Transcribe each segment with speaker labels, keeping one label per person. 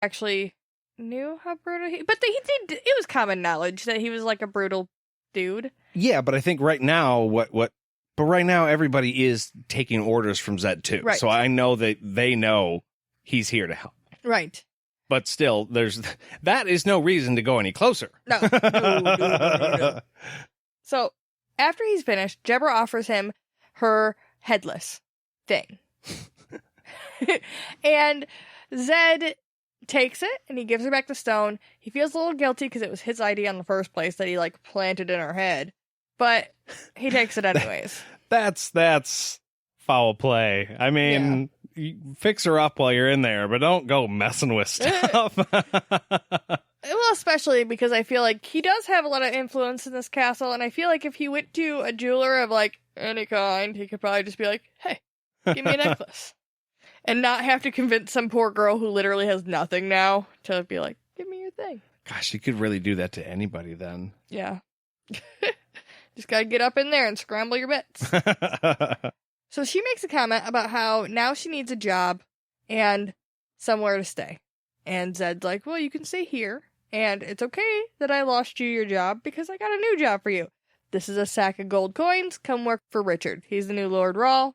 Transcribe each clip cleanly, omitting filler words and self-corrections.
Speaker 1: actually knew how brutal but it was common knowledge that he was like a brutal dude.
Speaker 2: Yeah, but I think right now but right now everybody is taking orders from Zedd too.
Speaker 1: Right.
Speaker 2: So I know that they know he's here to help.
Speaker 1: Right.
Speaker 2: But still, that is no reason to go any closer.
Speaker 1: No. So after he's finished, Deborah offers him her headless thing. And Zedd takes it and he gives her back the stone. He feels a little guilty because it was his idea in the first place that he like planted in her head. But he takes it anyways.
Speaker 2: That's foul play. I mean, you fix her up while you're in there, but don't go messing with stuff.
Speaker 1: Well, especially because I feel like he does have a lot of influence in this castle, and I feel like if he went to a jeweler of like any kind, he could probably just be like, "Hey, give me a necklace," and not have to convince some poor girl who literally has nothing now to be like, "Give me your thing."
Speaker 2: Gosh, you could really do that to anybody then.
Speaker 1: Yeah. Just gotta get up in there and scramble your bits. So she makes a comment about how now she needs a job and somewhere to stay. And Zedd's like, well, you can stay here. And it's okay that I lost you your job because I got a new job for you. This is a sack of gold coins. Come work for Richard. He's the new Lord Rawl.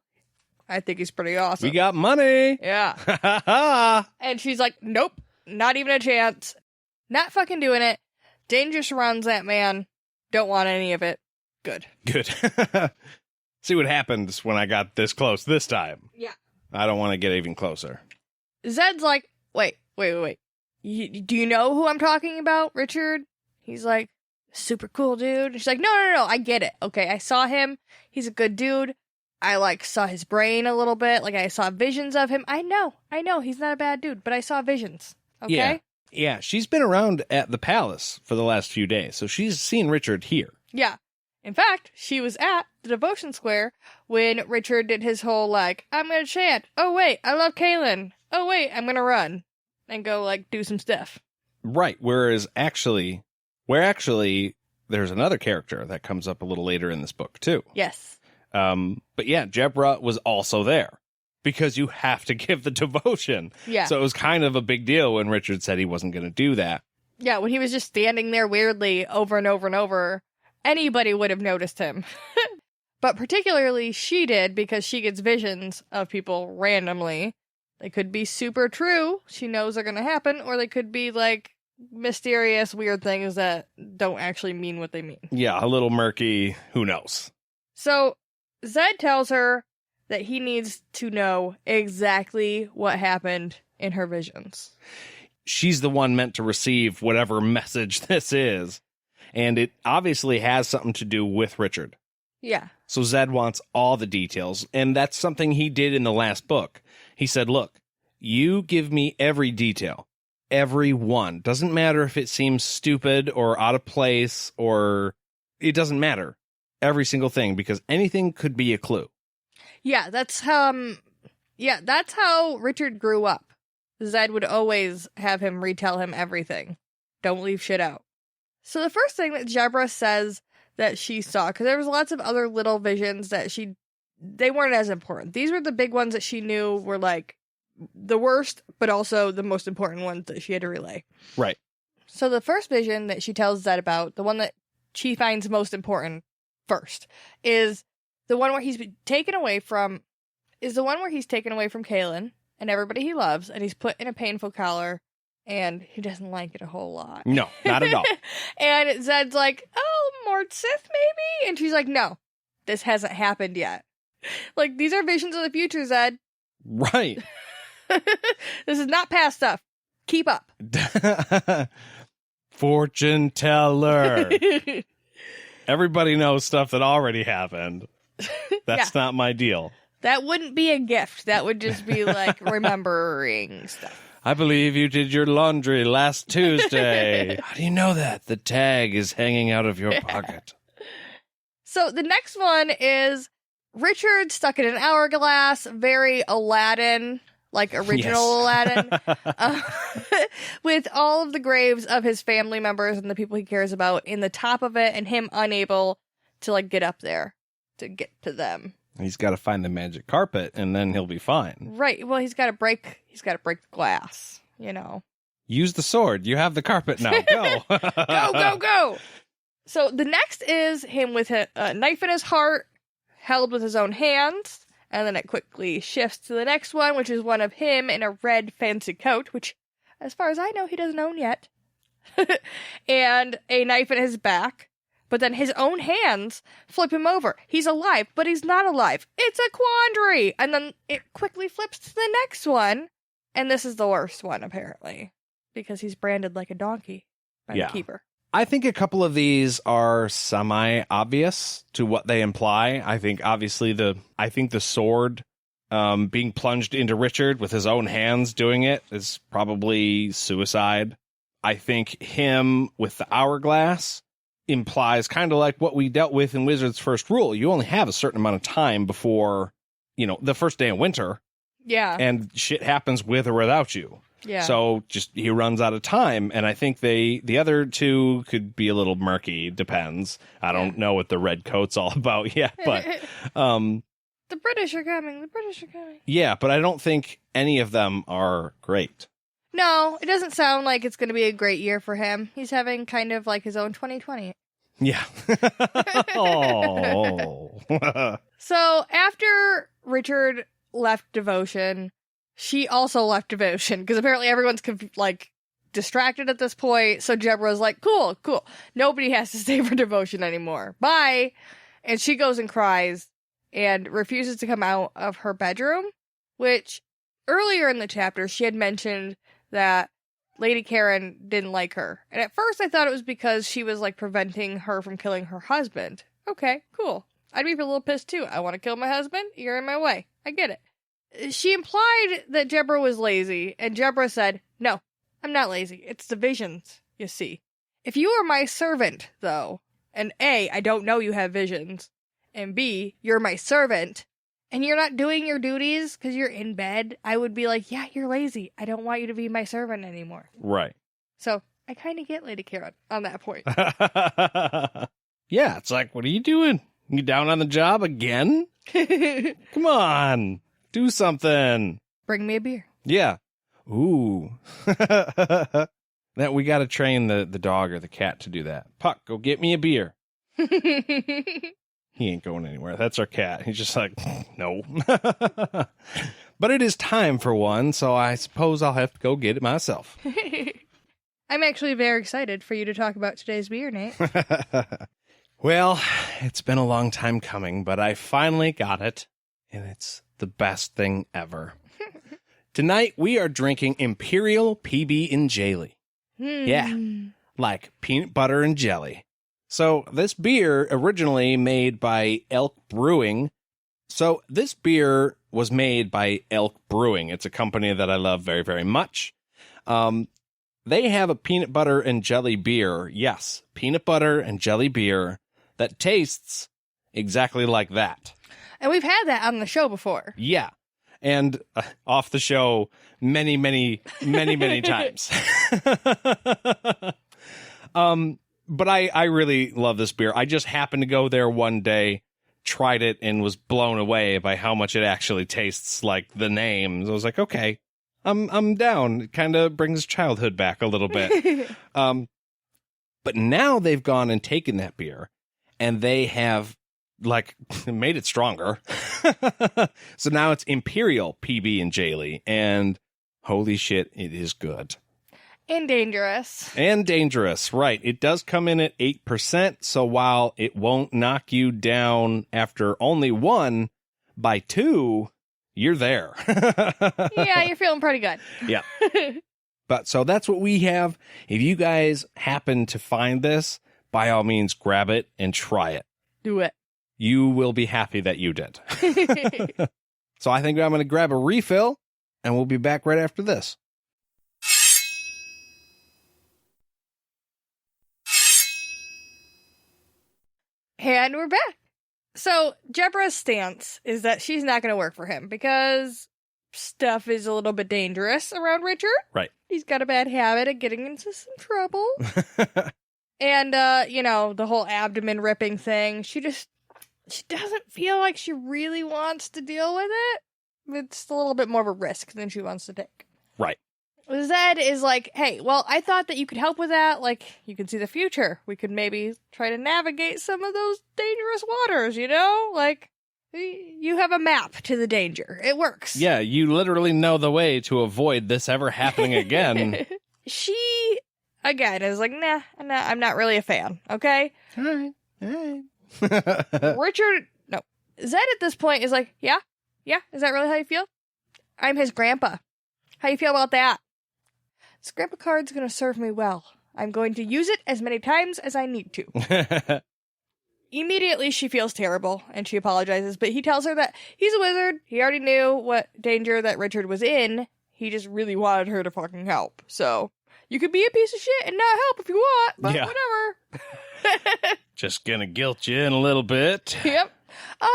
Speaker 1: I think he's pretty awesome.
Speaker 2: We got money.
Speaker 1: Yeah. And she's like, nope, not even a chance. Not fucking doing it. Danger surrounds that man. Don't want any of it. Good.
Speaker 2: See what happens when I got this close this time.
Speaker 1: Yeah.
Speaker 2: I don't want to get even closer.
Speaker 1: Zedd's like, wait. Do you know who I'm talking about, Richard? He's like, super cool dude. And she's like, no, I get it. Okay, I saw him. He's a good dude. I, like, saw his brain a little bit. Like, I saw visions of him. I know. He's not a bad dude, but I saw visions. Okay?
Speaker 2: Yeah, she's been around at the palace for the last few days, so she's seen Richard here.
Speaker 1: Yeah. In fact, she was at the devotion square when Richard did his whole, like, I'm gonna chant. Oh, wait, I love Kaylin. Oh, wait, I'm gonna run. And go, like, do some stuff.
Speaker 2: Right, whereas actually, there's another character that comes up a little later in this book, too.
Speaker 1: Yes.
Speaker 2: But yeah, Deborah was also there. Because you have to give the devotion.
Speaker 1: Yeah.
Speaker 2: So it was kind of a big deal when Richard said he wasn't going to do that.
Speaker 1: Yeah, when he was just standing there weirdly over and over and over, anybody would have noticed him. But particularly she did, because she gets visions of people randomly. They could be super true, she knows they're going to happen, or they could be, like, mysterious, weird things that don't actually mean what they mean.
Speaker 2: Yeah, a little murky, who knows?
Speaker 1: So, Zedd tells her that he needs to know exactly what happened in her visions.
Speaker 2: She's the one meant to receive whatever message this is. And it obviously has something to do with Richard.
Speaker 1: Yeah.
Speaker 2: So Zedd wants all the details, and that's something he did in the last book. He said, look, you give me every detail. Every one. Doesn't matter if it seems stupid or out of place, or it doesn't matter. Every single thing, because anything could be a clue.
Speaker 1: Yeah, that's how Richard grew up. Zedd would always have him retell him everything. Don't leave shit out. So the first thing that Deborah says that she saw, because there was lots of other little visions that they weren't as important. These were the big ones that she knew were like the worst, but also the most important ones that she had to relay.
Speaker 2: Right.
Speaker 1: So the first vision that she tells Zedd about, the one that she finds most important first, is the one where he's taken away from Kaylin and everybody he loves, and he's put in a painful collar, and he doesn't like it a whole lot.
Speaker 2: No, not at all.
Speaker 1: And Zedd's like, oh, Mort Sith, maybe? And she's like, no, this hasn't happened yet. Like, these are visions of the future, Zedd.
Speaker 2: Right.
Speaker 1: This is not past stuff. Keep up.
Speaker 2: Fortune teller. Everybody knows stuff that already happened. That's not my deal.
Speaker 1: That wouldn't be a gift. That would just be like remembering stuff.
Speaker 2: I believe you did your laundry last Tuesday. How do you know that? The tag is hanging out of your pocket.
Speaker 1: So the next one is Richard stuck in an hourglass, very Aladdin, like original Aladdin, with all of the graves of his family members and the people he cares about in the top of it, and him unable to like get up there to get to them.
Speaker 2: He's got to find the magic carpet, and then he'll be fine.
Speaker 1: Right. Well, he's got to break the glass, you know.
Speaker 2: Use the sword. You have the carpet now. Go.
Speaker 1: Go. So the next is him with a knife in his heart, held with his own hands. And then it quickly shifts to the next one, which is one of him in a red fancy coat, which, as far as I know, he doesn't own yet. And a knife in his back. But then his own hands flip him over. He's alive, but he's not alive. It's a quandary. And then it quickly flips to the next one. And this is the worst one, apparently. Because he's branded like a donkey by the keeper.
Speaker 2: I think a couple of these are semi-obvious to what they imply. I think, obviously, the sword being plunged into Richard with his own hands doing it is probably suicide. I think him with the hourglass implies kind of like what we dealt with in Wizard's First Rule. You only have a certain amount of time before, the first day of winter.
Speaker 1: Yeah.
Speaker 2: And shit happens with or without you.
Speaker 1: Yeah.
Speaker 2: So he runs out of time. And I think the other two could be a little murky. Depends. I don't know what the red coat's all about yet, but
Speaker 1: the British are coming.
Speaker 2: Yeah, but I don't think any of them are great.
Speaker 1: No, it doesn't sound like it's going to be a great year for him. He's having kind of like his own 2020.
Speaker 2: Yeah. Oh.
Speaker 1: So after Richard left Devotion, she also left Devotion because apparently everyone's distracted at this point. So Deborah's like, cool. Nobody has to stay for Devotion anymore. Bye. And she goes and cries and refuses to come out of her bedroom, which earlier in the chapter she had mentioned that Lady Karen didn't like her. And at first I thought it was because she was preventing her from killing her husband. Okay, cool. I'd be a little pissed too. I want to kill my husband. You're in my way. I get it. She implied that Deborah was lazy, and Deborah said, no, I'm not lazy. It's the visions, you see. If you are my servant, though, and A, I don't know you have visions, and B, you're my servant, and you're not doing your duties because you're in bed, I would be like, yeah, you're lazy. I don't want you to be my servant anymore.
Speaker 2: Right.
Speaker 1: So I kind of get Lady Karen on that point.
Speaker 2: Yeah, it's like, what are you doing? You down on the job again? Come on. Do something.
Speaker 1: Bring me a beer.
Speaker 2: Yeah. Ooh. That we got to train the dog or the cat to do that. Puck, go get me a beer. He ain't going anywhere. That's our cat. He's just like, no. But it is time for one, so I suppose I'll have to go get it myself.
Speaker 1: I'm actually very excited for you to talk about today's beer, Nate.
Speaker 2: Well, it's been a long time coming, but I finally got it, and it's the best thing ever. Tonight, we are drinking Imperial PB and Jelly. Yeah, like peanut butter and jelly. So this beer originally made by Elk Brewing. So this beer was made by Elk Brewing. It's a company that I love very, very much. They have a peanut butter and jelly beer. Yes, peanut butter and jelly beer that tastes exactly like that.
Speaker 1: And we've had that on the show before.
Speaker 2: Yeah. And off the show many, many, many, many times. But I really love this beer. I just happened to go there one day, tried it, and was blown away by how much it actually tastes like the name. I was like, okay, I'm down. It kind of brings childhood back a little bit. But now they've gone and taken that beer, and they have made it stronger. So now it's Imperial PB and Jelly, and holy shit, it is good.
Speaker 1: And dangerous.
Speaker 2: And dangerous, right. It does come in at 8%, so while it won't knock you down after only one, by two, you're there.
Speaker 1: Yeah, you're feeling pretty good.
Speaker 2: Yeah. But so that's what we have. If you guys happen to find this, by all means, grab it and try it.
Speaker 1: Do it.
Speaker 2: You will be happy that you did. So I think I'm going to grab a refill, and we'll be back right after this.
Speaker 1: And we're back. So Deborah's stance is that she's not going to work for him because stuff is a little bit dangerous around Richard.
Speaker 2: Right.
Speaker 1: He's got a bad habit of getting into some trouble. And, the whole abdomen ripping thing, she doesn't feel like she really wants to deal with it. It's a little bit more of a risk than she wants to take.
Speaker 2: Right.
Speaker 1: Zedd is like, hey, well, I thought that you could help with that. Like, you can see the future. We could maybe try to navigate some of those dangerous waters, you know? Like, you have a map to the danger. It works.
Speaker 2: Yeah, you literally know the way to avoid this ever happening again.
Speaker 1: She, again, is like, nah, I'm not really a fan, okay?
Speaker 2: All right.
Speaker 1: Richard, no. Zedd at this point is like, yeah, is that really how you feel? I'm his grandpa. How you feel about that? This grandpa card's gonna serve me well. I'm going to use it as many times as I need to. Immediately, she feels terrible, and she apologizes, but he tells her that he's a wizard. He already knew what danger that Richard was in. He just really wanted her to fucking help. So, you could be a piece of shit and not help if you want, but whatever.
Speaker 2: Just gonna guilt you in a little bit.
Speaker 1: Yep.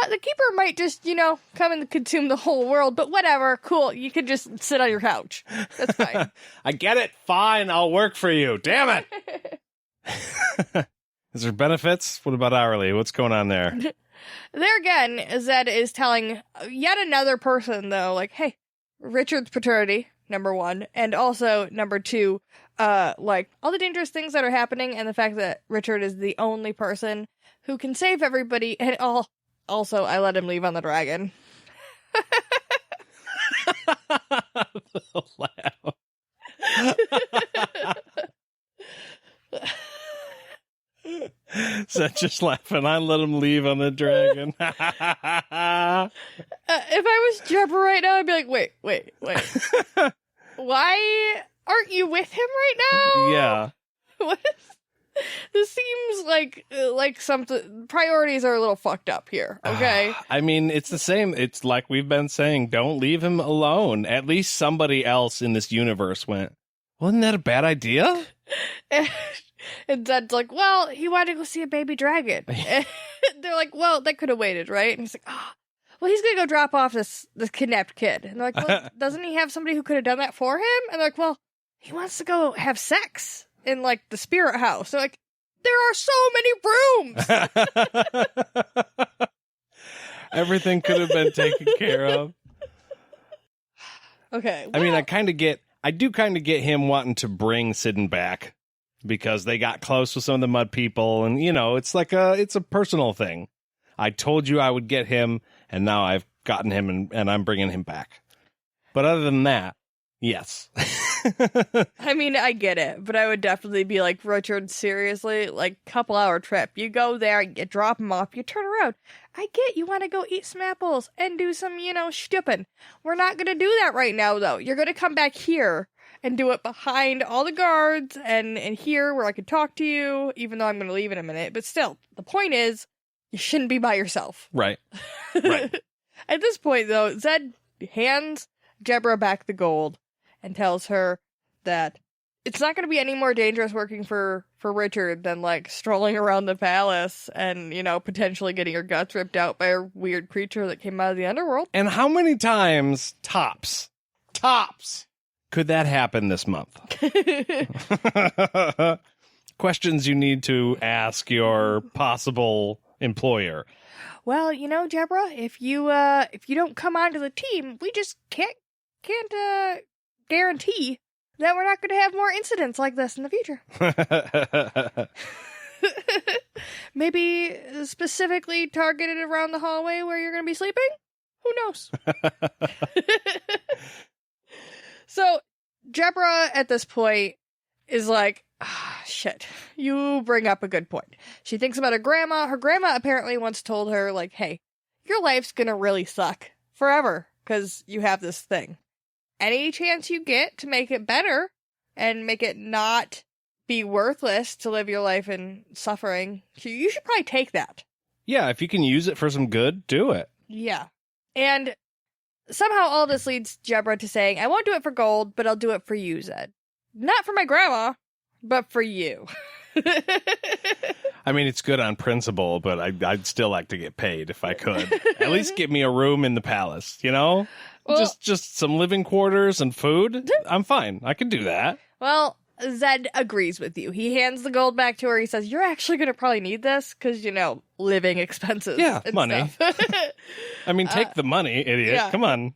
Speaker 1: The keeper might just, come and consume the whole world, but whatever. Cool. You can just sit on your couch. That's fine.
Speaker 2: I get it. Fine. I'll work for you. Damn it. Is there benefits? What about hourly? What's going on there?
Speaker 1: There again, Zedd is telling yet another person, though, like, hey, Richard's paternity, number one, and also, number two, like, all the dangerous things that are happening and the fact that Richard is the only person who can save everybody, and also, I let him leave on the dragon.
Speaker 2: Laugh. So just laughing. I let him leave on the dragon.
Speaker 1: If I was Jebra right now, I'd be like, wait. Why aren't you with him right now?
Speaker 2: Yeah.
Speaker 1: What is... This seems like something... Priorities are a little fucked up here, okay?
Speaker 2: I mean, it's the same. It's like we've been saying, don't leave him alone. At least somebody else in this universe went, wasn't that a bad idea?
Speaker 1: And Zedd's like, well, he wanted to go see a baby dragon. And they're like, well, that could have waited, right? And he's like, well, he's going to go drop off this kidnapped kid. And they're like, well, doesn't he have somebody who could have done that for him? And they're like, well, he wants to go have sex in, like, the spirit house. They're like, there are so many rooms!
Speaker 2: Everything could have been taken care of.
Speaker 1: Okay. Well,
Speaker 2: I mean, I do kind of get him wanting to bring Sidon back because they got close with some of the mud people, and it's like it's a personal thing. I told you I would get him, and now I've gotten him, and I'm bringing him back. But other than that, yes.
Speaker 1: I mean, I get it, but I would definitely be like, Richard, seriously, like, couple-hour trip. You go there, you drop him off, you turn around. I get you want to go eat some apples and do some, stupid. We're not going to do that right now, though. You're going to come back here and do it behind all the guards and here where I can talk to you, even though I'm going to leave in a minute. But still, the point is, you shouldn't be by yourself.
Speaker 2: Right.
Speaker 1: At this point, though, Zedd hands Jebra back the gold and tells her that it's not going to be any more dangerous working for Richard than, like, strolling around the palace and, potentially getting your guts ripped out by a weird creature that came out of the underworld.
Speaker 2: And how many times, tops, could that happen this month? Questions you need to ask your possible employer.
Speaker 1: Well, Jebra, if you don't come onto the team, we just can't guarantee that we're not going to have more incidents like this in the future. Maybe specifically targeted around the hallway where you're going to be sleeping? Who knows? So, Jebra at this point is like, shit, you bring up a good point. She thinks about her grandma. Her grandma apparently once told her, like, hey, your life's gonna really suck forever because you have this thing. Any chance you get to make it better and make it not be worthless to live your life in suffering, you should probably take that.
Speaker 2: Yeah, if you can use it for some good, do it.
Speaker 1: Yeah. And somehow all this leads Jebra to saying, I won't do it for gold, but I'll do it for you, Zedd. Not for my grandma, but for you.
Speaker 2: I mean, it's good on principle, but I'd still like to get paid if I could. At least give me a room in the palace, Well, just some living quarters and food. I'm fine. I can do that.
Speaker 1: Well, Zedd agrees with you. He hands the gold back to her. He says, you're actually going to probably need this because, living expenses.
Speaker 2: Yeah,
Speaker 1: and
Speaker 2: money. I mean, take the money, idiot.
Speaker 1: Yeah.
Speaker 2: Come on.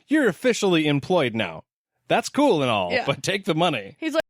Speaker 2: You're officially employed now. That's cool and all,
Speaker 1: Yeah.
Speaker 2: but take the money.
Speaker 1: He's like,